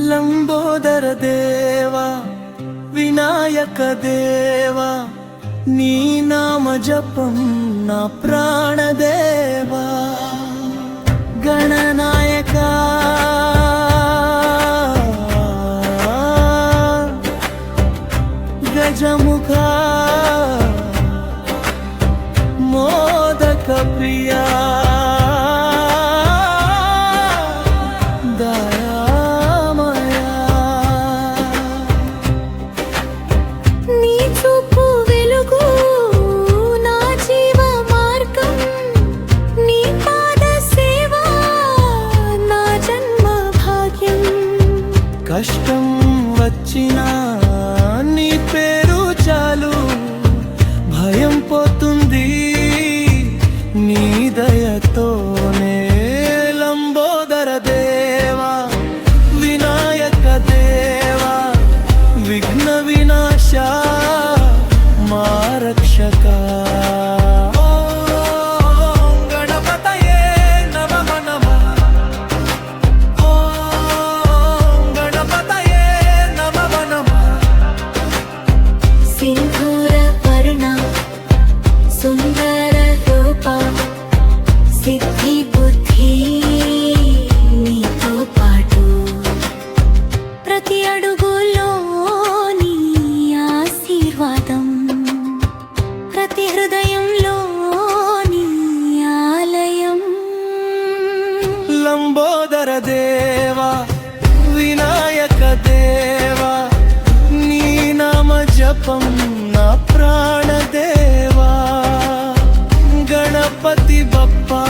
లంబోదర దేవా వినాయక దేవా నీ నామ జపం నా ప్రాణదేవా గణనాయక గజముఖ మోదక ప్రియా కష్టం వచ్చినా నీ పేరు చాలు భయం పోతుంది నీ దయతోనే లంబోదర దేవా వినాయక దేవా విఘ్న వినాశ మా రక్షక సుందర రూప సిద్ధి బుద్ధి నీతో పాటు ప్రతి అడుగులో నీ ఆశీర్వాదం ప్రతి హృదయంలో నీ ఆలయం లంబోదర దేవా వినాయక దేవా నీ నామ జపం నా ప్రాణదేవా గణపతి బప్పా